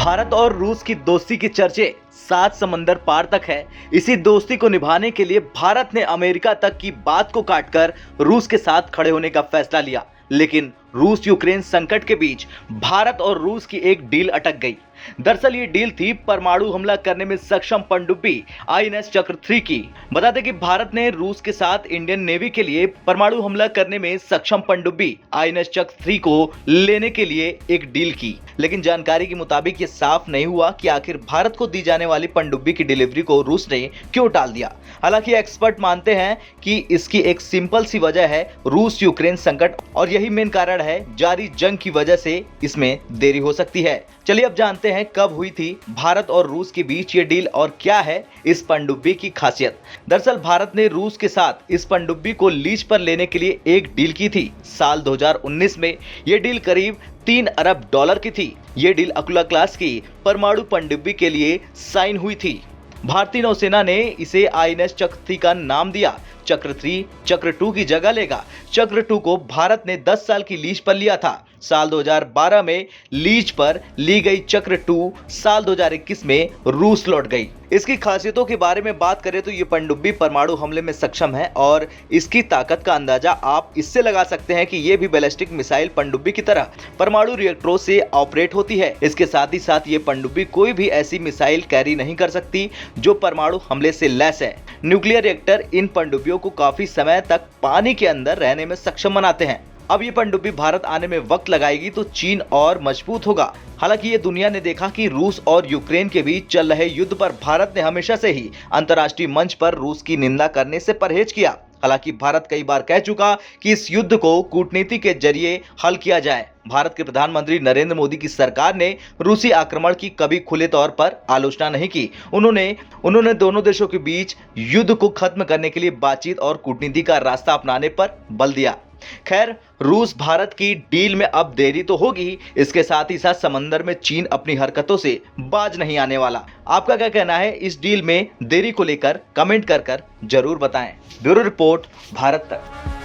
भारत और रूस की दोस्ती के चर्चे 7 समंदर पार तक है। इसी दोस्ती को निभाने के लिए भारत ने अमेरिका तक की बात को काटकर रूस के साथ खड़े होने का फैसला लिया। लेकिन रूस यूक्रेन संकट के बीच भारत और रूस की एक डील अटक गई। दरअसल ये डील थी परमाणु हमला करने में सक्षम पनडुब्बी आईएनएस चक्र 3 की। बता दें कि भारत ने रूस के साथ इंडियन नेवी के लिए परमाणु हमला करने में सक्षम पनडुब्बी आईएनएस चक्र 3 को लेने के लिए एक डील की। लेकिन जानकारी के मुताबिक ये साफ नहीं हुआ कि आखिर भारत को दी जाने वाली पनडुब्बी की डिलीवरी को रूस ने क्यों टाल दिया। हालांकि एक्सपर्ट मानते हैं कि इसकी एक सिंपल सी वजह है रूस यूक्रेन संकट, और यही मेन कारण है जारी जंग की वजह से इसमें देरी हो सकती है। चलिए अब जानते हैं कब हुई थी भारत और रूस के बीच ये डील और क्या है इस पनडुब्बी की खासियत। दरअसल भारत ने रूस के साथ इस पनडुब्बी को लीज पर लेने के लिए एक डील की थी। साल 2019 में ये डील करीब $3 अरब की थी। ये डील अकुला क्लास की परमाणु पनडुब्बी के लिए साइन हुई थी। भारतीय नौसेना ने इसे आईएनएस चक्र 3 का नाम दिया। चक्र 3 चक्र 2 की जगह लेगा। चक्र 2 को भारत ने 10 साल की लीज पर लिया था। साल 2012 में लीज पर ली गई चक्र 2 साल 2021 में रूस लौट गई। इसकी खासियतों के बारे में बात करें तो ये पनडुब्बी परमाणु हमले में सक्षम है, और इसकी ताकत का अंदाजा आप इससे लगा सकते हैं कि ये भी बैलिस्टिक मिसाइल पनडुब्बी की तरह परमाणु रिएक्टरों से ऑपरेट होती है। इसके साथ ही साथ ये पनडुब्बी कोई भी ऐसी मिसाइल कैरी नहीं कर सकती जो परमाणु हमले से लैस है। न्यूक्लियर रिएक्टर इन पनडुब्बियों को काफी समय तक पानी के अंदर रहने में सक्षम बनाते हैं। अब ये पनडुब्बी भारत आने में वक्त लगाएगी तो चीन और मजबूत होगा। हालांकि ये दुनिया ने देखा कि रूस और यूक्रेन के बीच चल रहे युद्ध पर भारत ने हमेशा से ही अंतर्राष्ट्रीय मंच पर रूस की निंदा करने से परहेज किया। हालांकि भारत कई बार कह चुका कि इस युद्ध को कूटनीति के जरिए हल किया जाए। भारत के प्रधानमंत्री नरेंद्र मोदी की सरकार ने रूसी आक्रमण की कभी खुले तौर पर आलोचना नहीं की। उन्होंने दोनों देशों के बीच युद्ध को खत्म करने के लिए बातचीत और कूटनीति का रास्ता अपनाने पर बल दिया। खैर, रूस भारत की डील में अब देरी तो होगी, इसके साथ ही साथ समंदर में चीन अपनी हरकतों से बाज नहीं आने वाला। आपका क्या कहना है इस डील में देरी को लेकर? कमेंट कर जरूर बताएं। ब्यूरो रिपोर्ट, भारत तक।